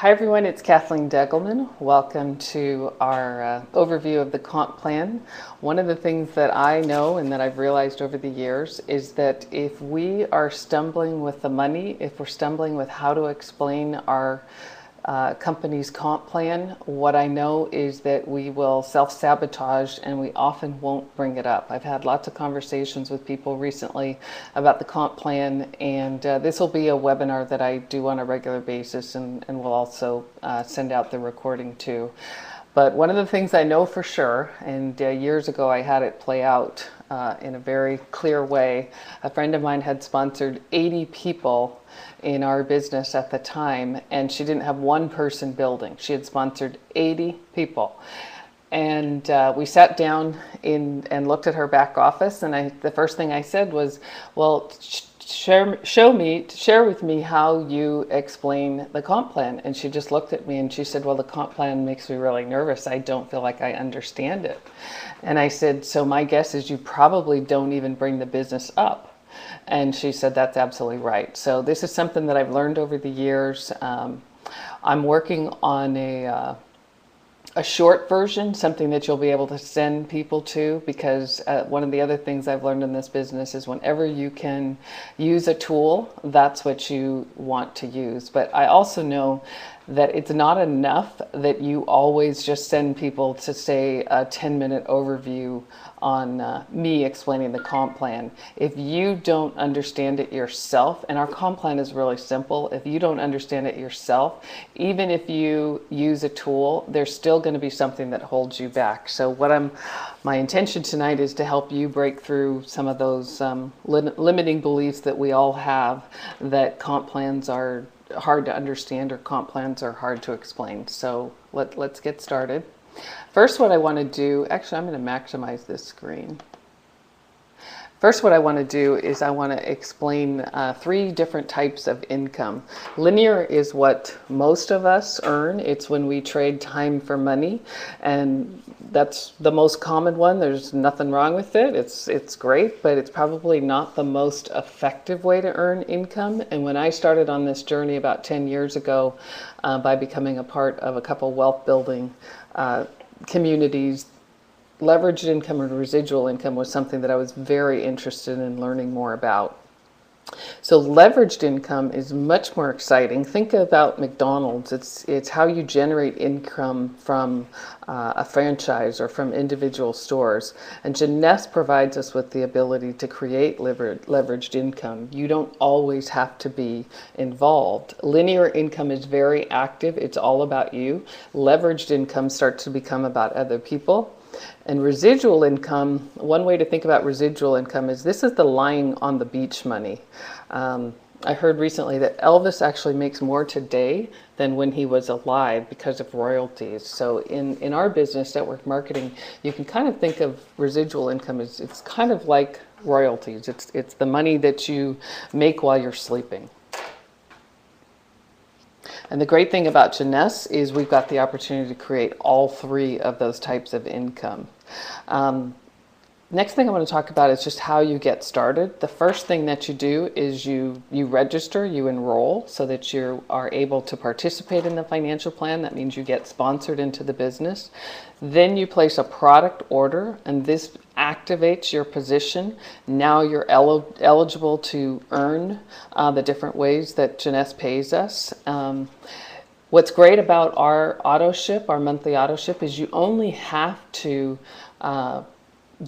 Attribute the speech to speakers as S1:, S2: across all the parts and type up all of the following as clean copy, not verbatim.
S1: Hi everyone, it's Kathleen Degelman. Welcome to our overview of the comp plan. One of the things that I know and that I've realized over the years is that if we are stumbling with the money, if we're stumbling with how to explain our company's comp plan, what I know is that we will self-sabotage and we often won't bring it up. I've had lots of conversations with people recently about the comp plan, and this will be a webinar that I do on a regular basis, and we'll also send out the recording too. But one of the things I know for sure, and years ago I had it play out in a very clear way. A friend of mine had sponsored 80 people in our business at the time, and she didn't have one person building. She had sponsored 80 people. And we sat down and looked at her back office, and the first thing I said was, well, share with me how you explain the comp plan. And she just looked at me and she said, well, the comp plan makes me really nervous. I don't feel like I understand it. And I said, so my guess is you probably don't even bring the business up. And she said, that's absolutely right. So this is something that I've learned over the years. I'm working on a short version, something that you'll be able to send people to, because one of the other things I've learned in this business is whenever you can use a tool, that's what you want to use. But I also know that it's not enough that you always just send people to say a 10-minute overview on me explaining the comp plan. If you don't understand it yourself, and our comp plan is really simple, if you don't understand it yourself, even if you use a tool, there's still going to be something that holds you back. So my intention tonight is to help you break through some of those limiting beliefs that we all have, that comp plans are hard to understand or comp plans are hard to explain. So let's get started. First, what I want to do, actually I'm going to maximize this screen. First, what I want to do is I want to explain three different types of income. Linear is what most of us earn. It's when we trade time for money, and that's the most common one. There's nothing wrong with it. It's great, but it's probably not the most effective way to earn income. And when I started on this journey about 10 years ago, by becoming a part of a couple wealth building communities, leveraged income and residual income was something that I was very interested in learning more about. So leveraged income is much more exciting. Think about McDonald's. It's how you generate income from a franchise or from individual stores. And Jeunesse provides us with the ability to create leveraged income. You don't always have to be involved. Linear income is very active. It's all about you. Leveraged income starts to become about other people. And residual income, one way to think about residual income is this is the lying on the beach money. I heard recently that Elvis actually makes more today than when he was alive because of royalties. So in our business, network marketing, you can kind of think of residual income as it's kind of like royalties. It's the money that you make while you're sleeping. And the great thing about Jeunesse is we've got the opportunity to create all three of those types of income. Next thing I want to talk about is just how you get started. The first thing that you do is you register, you enroll so that you are able to participate in the financial plan. That means you get sponsored into the business. Then you place a product order, and this activates your position. Now you're eligible to earn the different ways that Jeunesse pays us. What's great about our auto ship, our monthly auto ship, is you only have to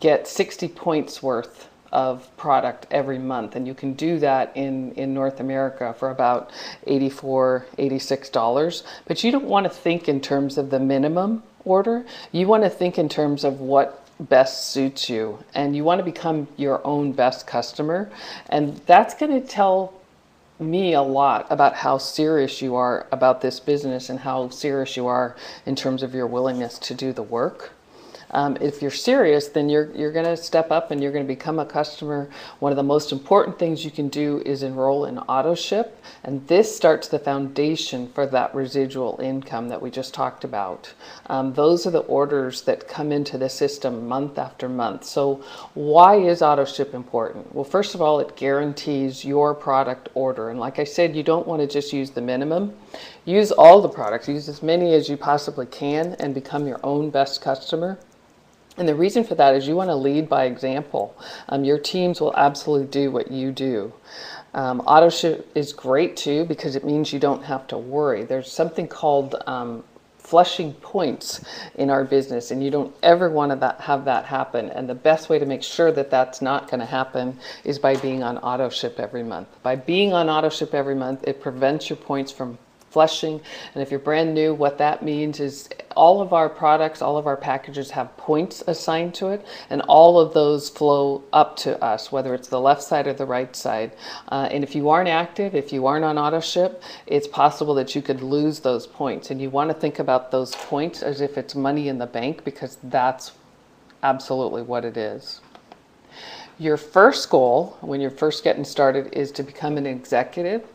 S1: get 60 points worth of product every month, and you can do that in North America for about $84, $86. But you don't want to think in terms of the minimum order. You want to think in terms of what best suits you, and you want to become your own best customer. And that's going to tell me a lot about how serious you are about this business and how serious you are in terms of your willingness to do the work. If you're serious, then you're going to step up and you're going to become a customer. One of the most important things you can do is enroll in auto ship, and this starts the foundation for that residual income that we just talked about. Those are the orders that come into the system month after month. So why is auto ship important? Well, first of all, it guarantees your product order. And like I said, you don't want to just use the minimum. Use all the products. Use as many as you possibly can and become your own best customer. And the reason for that is you want to lead by example. Your teams will absolutely do what you do. Auto ship is great too because it means you don't have to worry. There's something called flushing points in our business, and you don't ever want to have that happen. And the best way to make sure that that's not going to happen is by being on auto ship every month. By being on auto ship every month, it prevents your points from flushing. And if you're brand new, what that means is all of our products, all of our packages have points assigned to it, and all of those flow up to us, whether it's the left side or the right side. And if you aren't active, if you aren't on auto ship, it's possible that you could lose those points. And you want to think about those points as if it's money in the bank, because that's absolutely what it is. Your first goal when you're first getting started is to become an executive.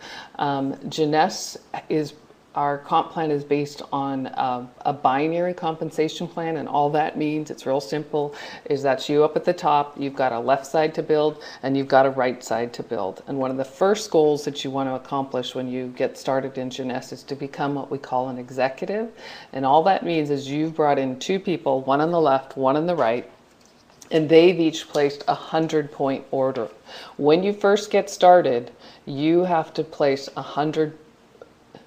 S1: Jeunesse is our comp plan is based on a binary compensation plan, and all that means, it's real simple, is that you up at the top, you've got a left side to build and you've got a right side to build. And one of the first goals that you want to accomplish when you get started in Jeunesse is to become what we call an executive. And all that means is you've brought in two people, one on the left, one on the right, and they've each placed a 100-point order. When you first get started, you have to place 100.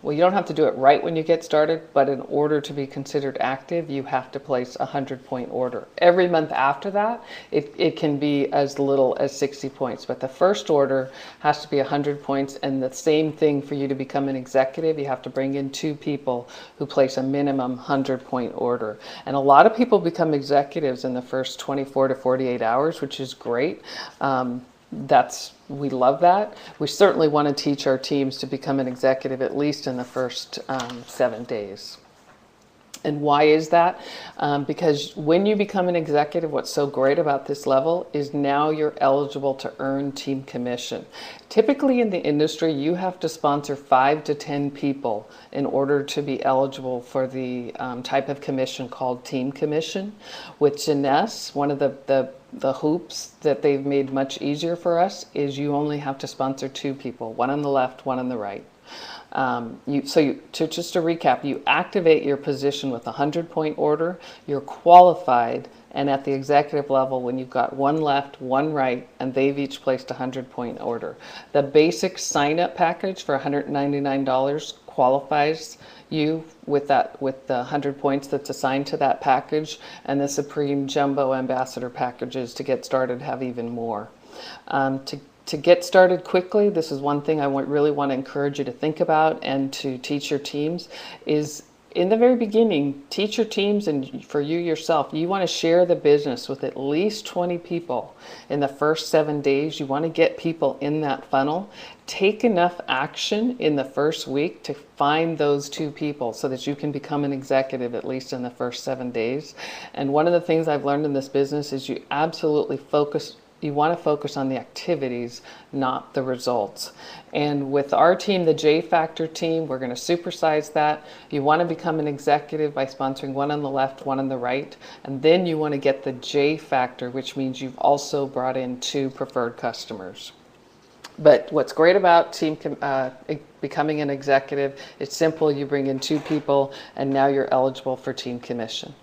S1: Well, you don't have to do it right when you get started, but in order to be considered active, you have to place a 100-point order. Every month after that, it can be as little as 60 points, but the first order has to be 100 points, and the same thing for you to become an executive. You have to bring in two people who place a minimum 100-point order. And a lot of people become executives in the first 24 to 48 hours, which is great. We love that. We certainly want to teach our teams to become an executive at least in the first 7 days. And why is that? Because when you become an executive, what's so great about this level is now you're eligible to earn team commission. Typically in the industry, you have to sponsor 5 to 10 people in order to be eligible for the type of commission called team commission. With Jeunesse, one of the hoops that they've made much easier for us is you only have to sponsor 2 people, one on the left, one on the right. Just to recap, you activate your position with a 100-point order, you're qualified, and at the executive level, when you've got one left, one right, and they've each placed a 100-point order. The basic sign-up package for $199 qualifies you with the 100 points that's assigned to that package, and the Supreme Jumbo Ambassador packages to get started have even more. To get started quickly, this is one thing I really want to encourage you to think about and to teach your teams is, in the very beginning, teach your teams, and for you yourself, you want to share the business with at least 20 people in the first 7 days. You want to get people in that funnel. Take enough action in the first week to find those 2 people so that you can become an executive at least in the first 7 days. And one of the things I've learned in this business is you want to focus on the activities, not the results. And with our team, the J Factor team, we're going to supersize that. You want to become an executive by sponsoring one on the left, one on the right. And then you want to get the J Factor, which means you've also brought in 2 preferred customers. But what's great about becoming an executive, it's simple. You bring in 2 people, and now you're eligible for team commission.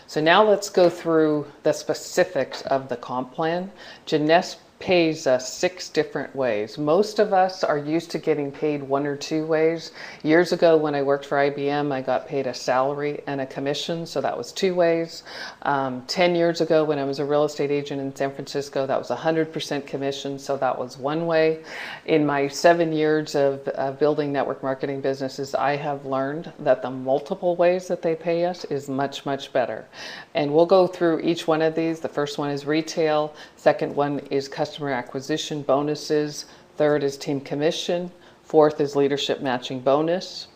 S1: So now let's go through the specifics of the comp plan. Jeunesse pays us 6 different ways. Most of us are used to getting paid 1 or 2 ways. Years ago when I worked for IBM, I got paid a salary and a commission, so that was 2 ways. 10 years ago when I was a real estate agent in San Francisco, that was 100% commission, so that was 1 way. In my 7 years of building network marketing businesses, I have learned that the multiple ways that they pay us is much, much better. And we'll go through each one of these. The first one is retail. Second one is customer acquisition bonuses. Third is team commission. Fourth is leadership matching bonus.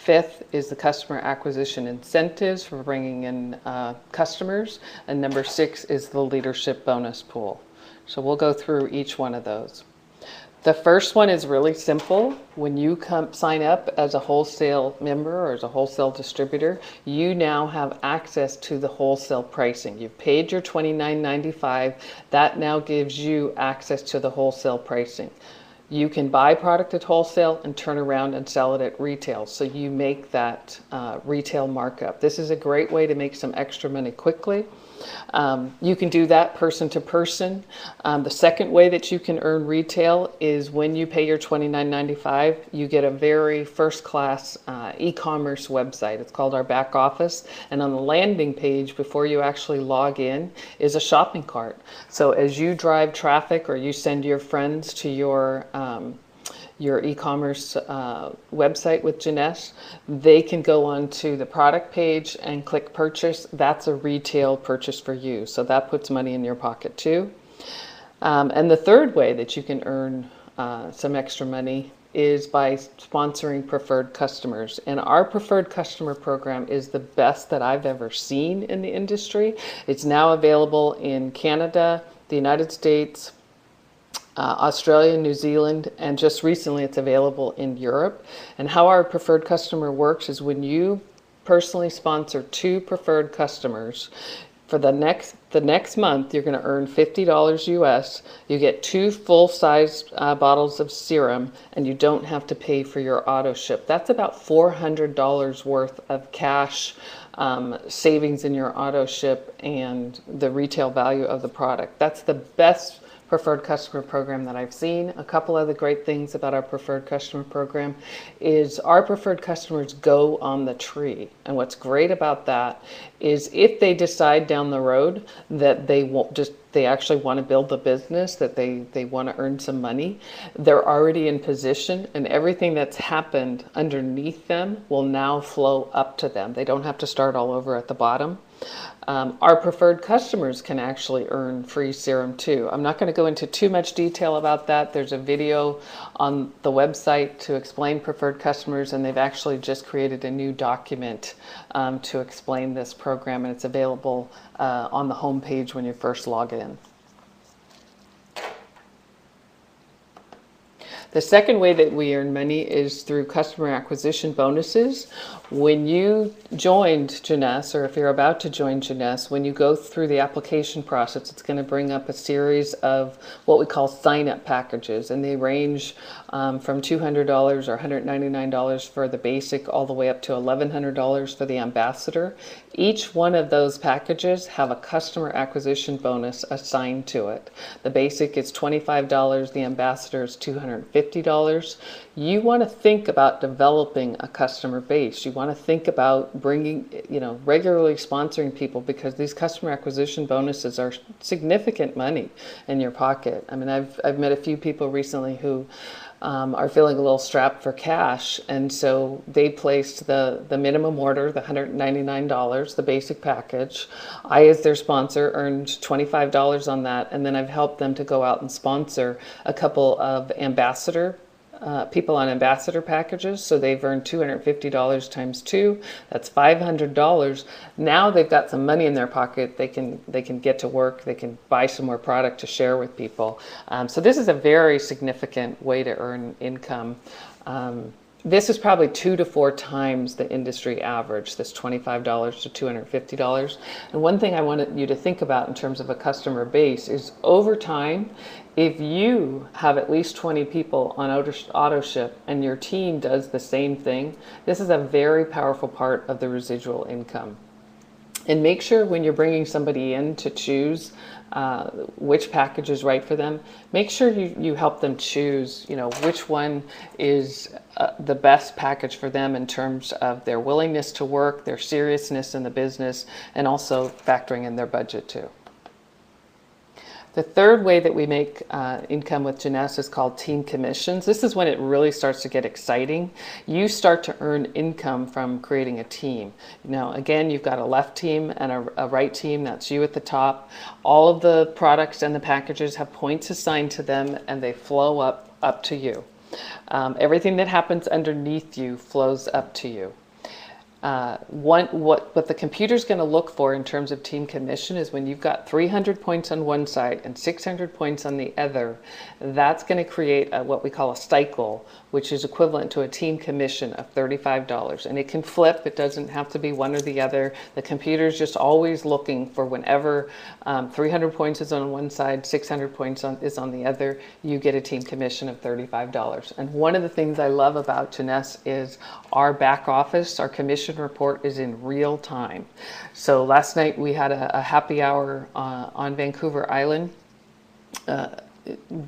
S1: Fifth is the customer acquisition incentives for bringing in customers. And number 6 is the leadership bonus pool. So we'll go through each one of those. The first one is really simple. When you sign up as a wholesale member or as a wholesale distributor, you now have access to the wholesale pricing. You've paid your $29.95. That now gives you access to the wholesale pricing. You can buy product at wholesale and turn around and sell it at retail. So you make that retail markup. This is a great way to make some extra money quickly. You can do that person to person. The second way that you can earn retail is when you pay your $29.95, you get a very first-class e-commerce website. It's called our back office. And on the landing page, before you actually log in, is a shopping cart. So as you drive traffic or you send your friends to your e-commerce website with Jeunesse, they can go onto the product page and click purchase. That's a retail purchase for you. So that puts money in your pocket too. And the third way that you can earn some extra money is by sponsoring preferred customers. And our preferred customer program is the best that I've ever seen in the industry. It's now available in Canada, the United States, Australia, New Zealand, and just recently it's available in Europe. And how our preferred customer works is when you personally sponsor 2 preferred customers, for the next month you're going to earn $50 US. You get 2 full-size bottles of serum, and you don't have to pay for your auto ship. That's about $400 worth of cash savings in your auto ship and the retail value of the product. That's the best preferred customer program that I've seen. A couple other great things about our preferred customer program is our preferred customers go on the tree. And what's great about that is if they decide down the road that they actually want to build a business, that they want to earn some money, they're already in position, and everything that's happened underneath them will now flow up to them. They don't have to start all over at the bottom. Our preferred customers can actually earn free serum too. I'm not going to go into too much detail about that. There's a video on the website to explain preferred customers, and they've actually just created a new document to explain this program, and it's available on the home page when you first log in. The second way that we earn money is through customer acquisition bonuses. When you joined Jeunesse, or if you're about to join Jeunesse, when you go through the application process, it's going to bring up a series of what we call sign-up packages, and they range from $200 or $199 for the basic all the way up to $1,100 for the ambassador. Each one of those packages have a customer acquisition bonus assigned to it. The basic is $25, the ambassador is $250. You want to think about developing a customer base. You want to think about bringing, regularly sponsoring people, because these customer acquisition bonuses are significant money in your pocket. I mean, I've met a few people recently who are feeling a little strapped for cash, and so they placed the minimum order, the $199, the basic package. I, as their sponsor, earned $25 on that, and then I've helped them to go out and sponsor a couple of people on ambassador packages, so they've earned $250 times 2. That's $500. Now they've got some money in their pocket. They can get to work. They can buy some more product to share with people. So this is a very significant way to earn income. This is probably 2 to 4 times the industry average, this $25 to $250. And one thing I want you to think about in terms of a customer base is, over time, if you have at least 20 people on auto ship and your team does the same thing, this is a very powerful part of the residual income. And make sure when you're bringing somebody in to choose which package is right for them, make sure you help them choose, which one is the best package for them in terms of their willingness to work, their seriousness in the business, and also factoring in their budget too. The third way that we make income with Jeunesse is called team commissions. This is when it really starts to get exciting. You start to earn income from creating a team. Now, again, you've got a left team and a right team. That's you at the top. All of the products and the packages have points assigned to them, and they flow up to you. Everything that happens underneath you flows up to you. What the computer's going to look for in terms of team commission is when you've got 300 points on one side and 600 points on the other, that's going to create what we call a cycle, which is equivalent to a team commission of $35. And it can flip. It doesn't have to be one or the other. The computer's just always looking for whenever 300 points is on one side, 600 points is on the other, you get a team commission of $35. And one of the things I love about Jeunesse is our back office, our commission report is in real time. So last night we had a happy hour on Vancouver Island.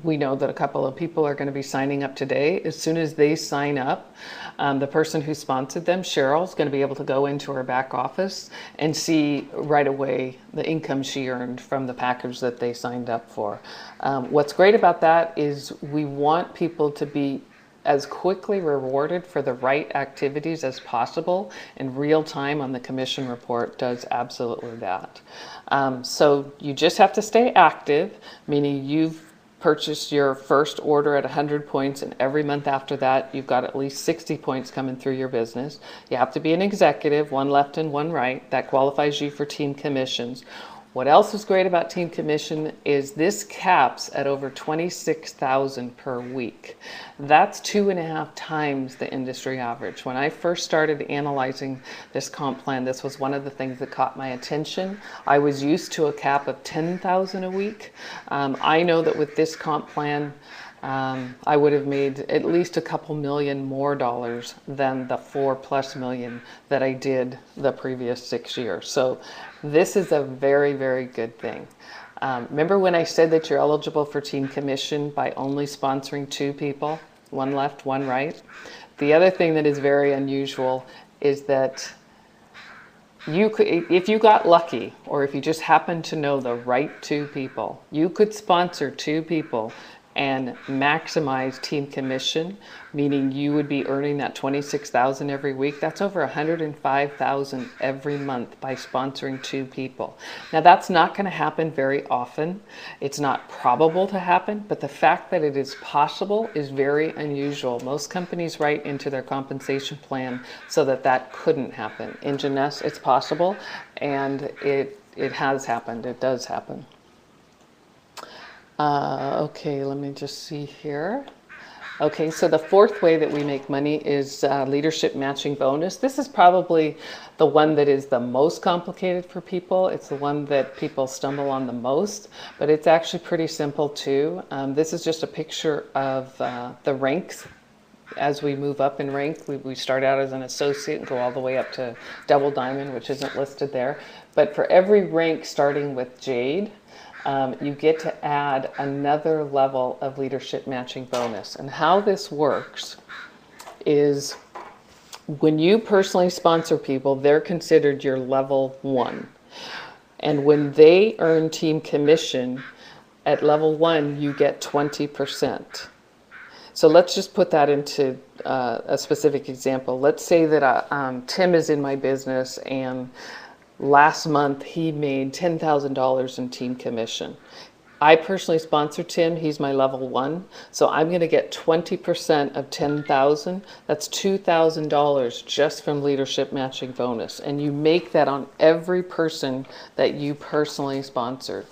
S1: We know that a couple of people are going to be signing up today. As soon as they sign up, the person who sponsored them, Cheryl, is going to be able to go into her back office and see right away the income she earned from the package that they signed up for. What's great about that is we want people to be as quickly rewarded for the right activities as possible, and real time on the commission report does absolutely that. So you just have to stay active, meaning you've purchased your first order at 100 points, and every month after that you've got at least 60 points coming through your business. You have to be an executive, one left and one right. That qualifies you for team commissions. What else is great about team commission is this caps at over $26,000 per week. That's 2.5 times the industry average. When I first started analyzing this comp plan, this was one of the things that caught my attention. I was used to a cap of $10,000 a week. I know that with this comp plan, I would have made at least a couple million more dollars than the $4+ million that I did the previous 6 years. So this is a very, very good thing. Remember when I said that you're eligible for team commission by only sponsoring 2 people, one left, one right? The other thing that is very unusual is that you could, if you got lucky, or if you just happened to know the right 2 people, you could sponsor 2 people and maximize team commission, meaning you would be earning that $26,000 every week. That's over $105,000 every month by sponsoring 2 people. Now that's not going to happen very often. It's not probable to happen, but the fact that it is possible is very unusual. Most companies write into their compensation plan so that that couldn't happen. In Jeunesse, it's possible, and it has happened. It does happen. Okay, let me just see here. Okay, so the 4th way that we make money is leadership matching bonus. This is probably the one that is the most complicated for people. It's the one that people stumble on the most, but it's actually pretty simple too. This is just a picture of the ranks. As we move up in rank, we start out as an associate and go all the way up to double diamond, which isn't listed there. But for every rank starting with jade, you get to add another level of leadership matching bonus. And how this works is when you personally sponsor people, they're considered your level 1. And when they earn team commission at level 1, you get 20%. So let's just put that into a specific example. Let's say that Tim is in my business, and last month he made $10,000 in team commission. I personally sponsored Tim. He's my level 1. So I'm going to get 20% of $10,000. That's $2,000 just from leadership matching bonus. And you make that on every person that you personally sponsored.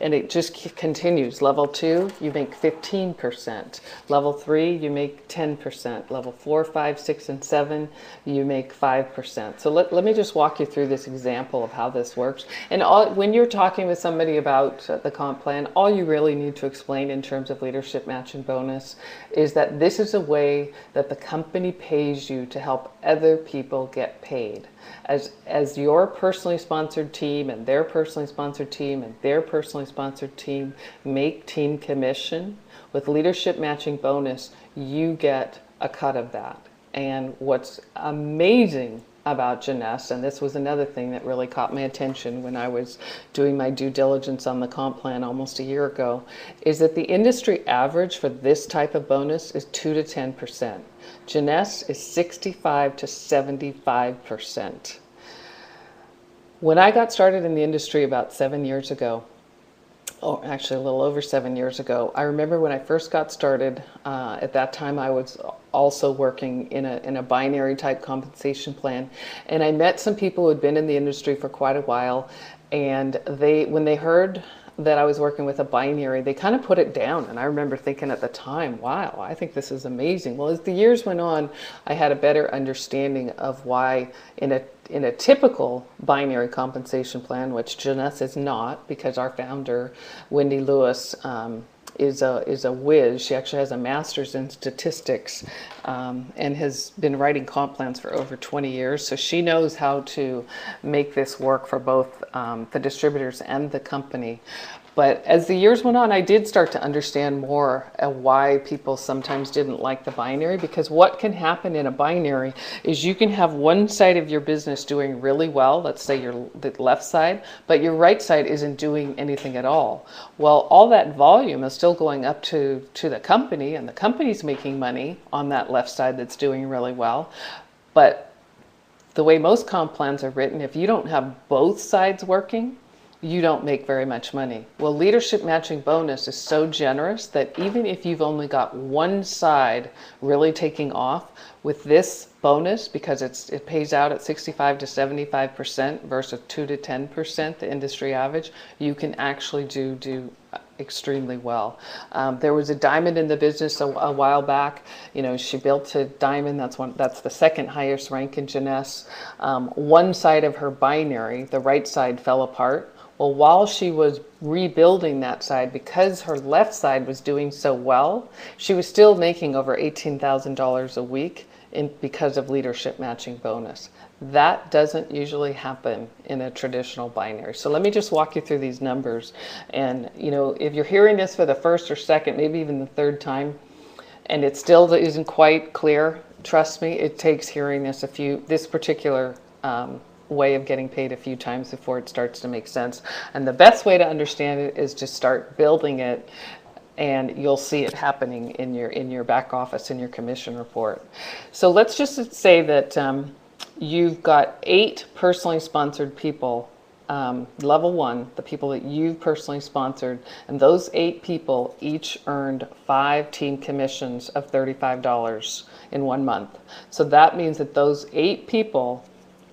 S1: And it just continues. Level 2, you make 15%. Level 3, you make 10%. Level 4, 5, 6, and 7, you make 5%. So let me just walk you through this example of how this works. And when you're talking with somebody about the comp plan, all you really need to explain in terms of leadership match and bonus is that this is a way that the company pays you to help other people get paid. As your personally sponsored team and their personally sponsored team and their personally sponsored team make team commission, with leadership matching bonus, you get a cut of that. And what's amazing about Jeunesse, and this was another thing that really caught my attention when I was doing my due diligence on the comp plan almost a year ago, is that the industry average for this type of bonus is 2 to 10%. Jeunesse is 65 to 75%. When I got started in the industry about 7 years ago, oh, actually a little over 7 years ago. I remember when I first got started, at that time I was also working in a binary type compensation plan. And I met some people who had been in the industry for quite a while. And when they heard that I was working with a binary, they kind of put it down. And I remember thinking at the time, wow, I think this is amazing. Well, as the years went on, I had a better understanding of why in a typical binary compensation plan, which Jeunesse is not, because our founder, Wendy Lewis, is a whiz. She actually has a master's in statistics, and has been writing comp plans for over 20 years. So she knows how to make this work for both the distributors and the company. But as the years went on, I did start to understand more why people sometimes didn't like the binary, because what can happen in a binary is you can have one side of your business doing really well, let's say the left side, but your right side isn't doing anything at all. Well, all that volume is still going up to the company, and the company's making money on that left side that's doing really well. But the way most comp plans are written, if you don't have both sides working, you don't make very much money. Well, leadership matching bonus is so generous that even if you've only got one side really taking off with this bonus, because it pays out at 65 to 75% versus 2 to 10%, the industry average, you can actually do extremely well. There was a diamond in the business a while back. You know, she built a diamond. That's the second highest rank in Jeunesse. One side of her binary, the right side, fell apart. Well, while she was rebuilding that side, because her left side was doing so well, she was still making over $18,000 a week because of leadership matching bonus. That doesn't usually happen in a traditional binary. So let me just walk you through these numbers. And you know, if you're hearing this for the first or second, maybe even the third time, and it still isn't quite clear, trust me, it takes hearing this particular way of getting paid a few times before it starts to make sense. And the best way to understand it is to start building it, and you'll see it happening in your back office, in your commission report. So let's just say that you've got 8 personally sponsored people, level 1, the people that you've personally sponsored, and those 8 people each earned 5 team commissions of $35 in 1 month. So that means that those 8 people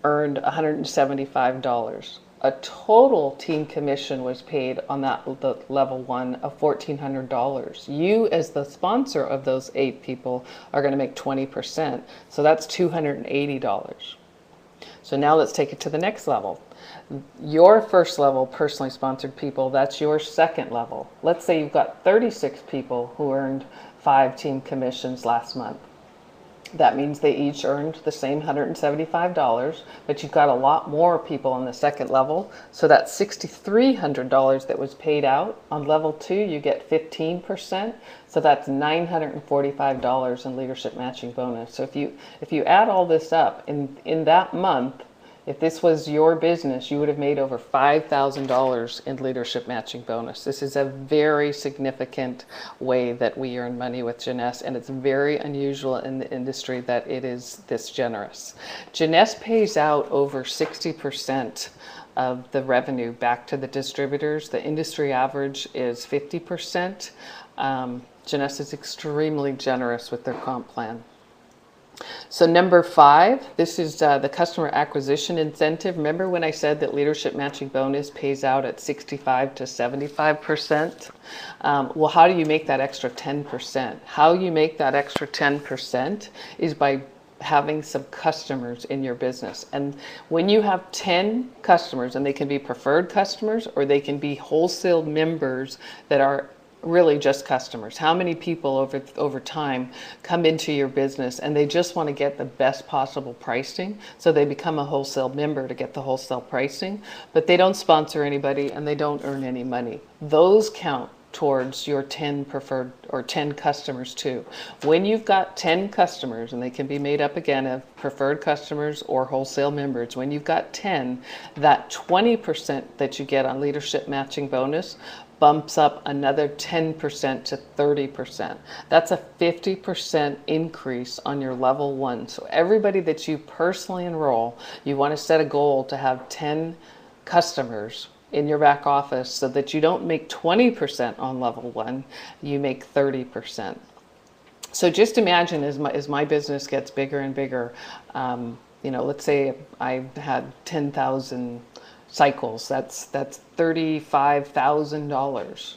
S1: earned $175. A total team commission was paid on the level 1 of $1,400. You, as the sponsor of those 8 people, are going to make 20%. So that's $280. So now let's take it to the next level. Your first level personally sponsored people, that's your second level. Let's say you've got 36 people who earned 5 team commissions last month. That means they each earned the same $175, but you've got a lot more people on the second level. So that $6,300 that was paid out on level 2, you get 15%. So that's $945 in leadership matching bonus. So if you add all this up in that month, if this was your business, you would have made over $5,000 in leadership matching bonus. This is a very significant way that we earn money with Jeunesse, and it's very unusual in the industry that it is this generous. Jeunesse pays out over 60% of the revenue back to the distributors. The industry average is 50%. Jeunesse is extremely generous with their comp plan. So number 5, this is the customer acquisition incentive. Remember when I said that leadership matching bonus pays out at 65 to 75%? Well, how do you make that extra 10%? How you make that extra 10% is by having some customers in your business. And when you have 10 customers, and they can be preferred customers or they can be wholesale members that are really just customers. How many people over time come into your business and they just want to get the best possible pricing, so they become a wholesale member to get the wholesale pricing, but they don't sponsor anybody and they don't earn any money. Those count towards your 10 preferred or 10 customers too. When you've got 10 customers, and they can be made up again of preferred customers or wholesale members, when you've got 10, that 20% that you get on leadership matching bonus bumps up another 10% to 30%. That's a 50% increase on your level 1. So everybody that you personally enroll, you want to set a goal to have 10 customers in your back office so that you don't make 20% on level 1, you make 30%. So just imagine as my business gets bigger and bigger, let's say I had 10,000 cycles, that's $35,000.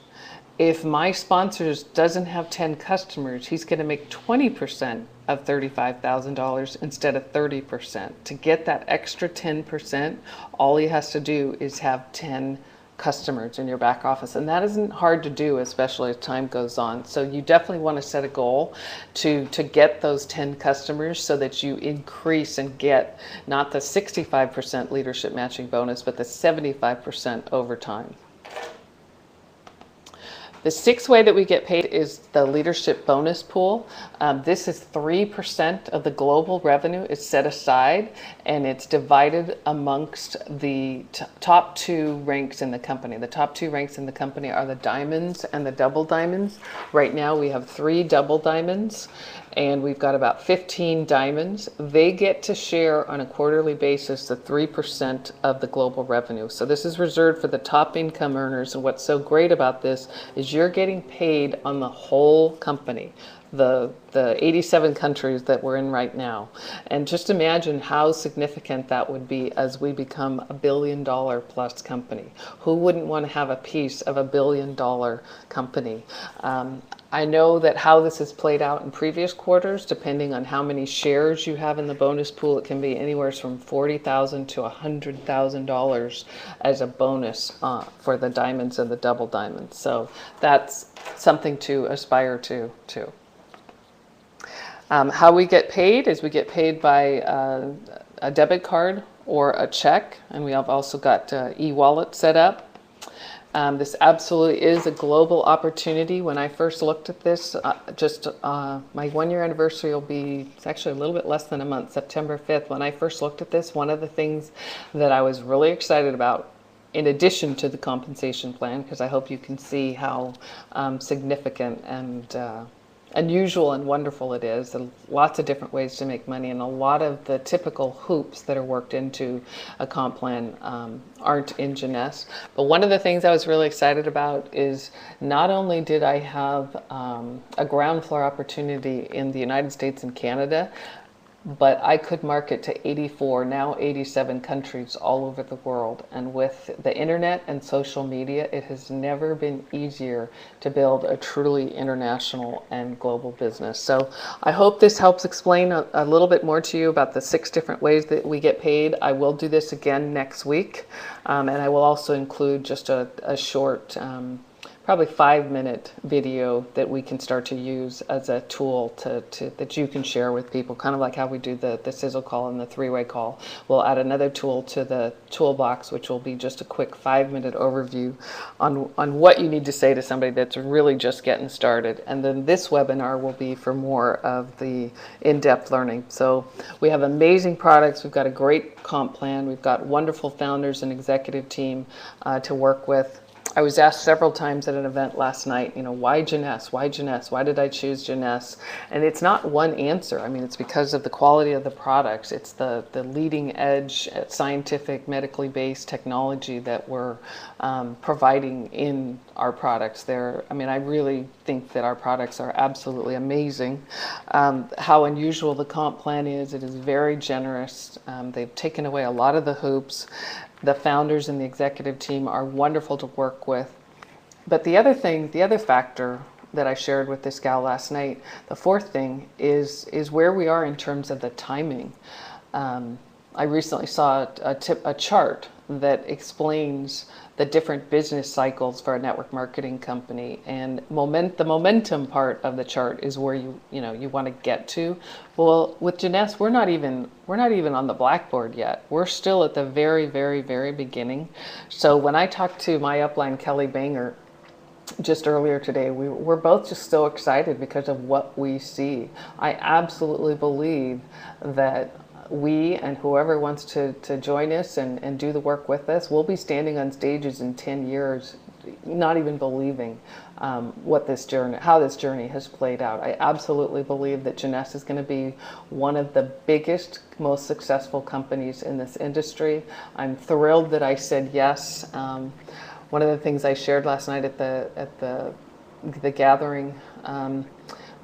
S1: If my sponsors doesn't have 10 customers, he's going to make 20% of $35,000 instead of 30%. To get that extra 10%, all he has to do is have 10 customers in your back office. And that isn't hard to do, especially as time goes on. So you definitely want to set a goal to get those 10 customers so that you increase and get not the 65% leadership matching bonus, but the 75% over time. The sixth way that we get paid is the leadership bonus pool. This is 3% of the global revenue is set aside, and it's divided amongst the top 2 ranks in the company. The top 2 ranks in the company are the diamonds and the double diamonds. Right now we have 3 double diamonds, and we've got about 15 diamonds. They get to share on a quarterly basis the 3% of the global revenue. So this is reserved for the top income earners, and what's so great about this is you're getting paid on the whole company, the 87 countries that we're in right now. And just imagine how significant that would be as we become a $1 billion plus company. Who wouldn't want to have a piece of a $1 billion company? I know that how this has played out in previous quarters, depending on how many shares you have in the bonus pool, it can be anywhere from $40,000 to $100,000 as a bonus for the diamonds and the double diamonds. So that's something to aspire to too. How we get paid is we get paid by a debit card or a check, and we have also got e-wallet set up. This absolutely is a global opportunity. When I first looked at this, my 1-year anniversary will be, it's actually a little bit less than a month, September 5th. When I first looked at this, one of the things that I was really excited about, in addition to the compensation plan, because I hope you can see how significant and unusual and wonderful it is. There are lots of different ways to make money, and a lot of the typical hoops that are worked into a comp plan aren't in Jeunesse. But one of the things I was really excited about is not only did I have a ground floor opportunity in the United States and Canada, but I could market to 84, now 87 countries all over the world. And with the internet and social media, it has never been easier to build a truly international and global business. So I hope this helps explain a little bit more to you about the 6 different ways that we get paid. I will do this again next week. And I will also include just a short, probably 5-minute video that we can start to use as a tool that you can share with people, kind of like how we do the sizzle call and the 3-way call. We'll add another tool to the toolbox, which will be just a quick 5-minute overview on what you need to say to somebody that's really just getting started. And then this webinar will be for more of the in-depth learning. So we have amazing products. We've got a great comp plan. We've got wonderful founders and executive team to work with. I was asked several times at an event last night, why Jeunesse? Why Jeunesse? Why did I choose Jeunesse? And it's not one answer. I mean, it's because of the quality of the products. It's the leading edge scientific, medically based technology that we're providing in our products. I really think that our products are absolutely amazing. How unusual the comp plan is, it is very generous. They've taken away a lot of the hoops. The founders and the executive team are wonderful to work with. But the other factor that I shared with this gal last night, the 4th thing is where we are in terms of the timing. I recently saw a chart that explains the different business cycles for a network marketing company, and the momentum part of the chart is where you want to get to. Well, with Jeunesse, we're not even on the blackboard yet. We're still at the very, very, very beginning. So when I talked to my upline Kelly Banger just earlier today, we're both just so excited because of what we see. I absolutely believe that we and whoever wants to join us and do the work with us, we'll be standing on stages in 10 years, not even believing what this journey, how this journey has played out. I absolutely believe that Jeunesse is going to be one of the biggest, most successful companies in this industry. I'm thrilled that I said yes. One of the things I shared last night at the gathering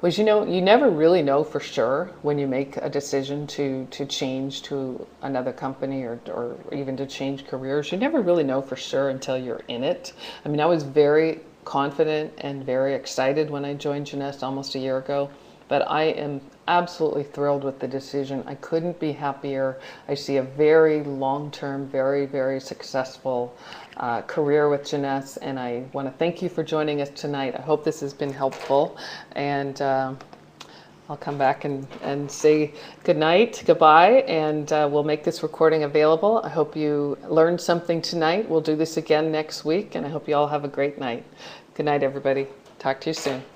S1: was, you never really know for sure when you make a decision to change to another company or even to change careers. You never really know for sure until you're in it. I mean, I was very confident and very excited when I joined Jeunesse almost a year ago, but I am absolutely thrilled with the decision. I couldn't be happier. I see a very long-term, very, very successful career with Jeunesse, and I want to thank you for joining us tonight. I hope this has been helpful, and I'll come back and say good night, goodbye, and we'll make this recording available. I hope you learned something tonight. We'll do this again next week, and I hope you all have a great night. Good night, everybody. Talk to you soon.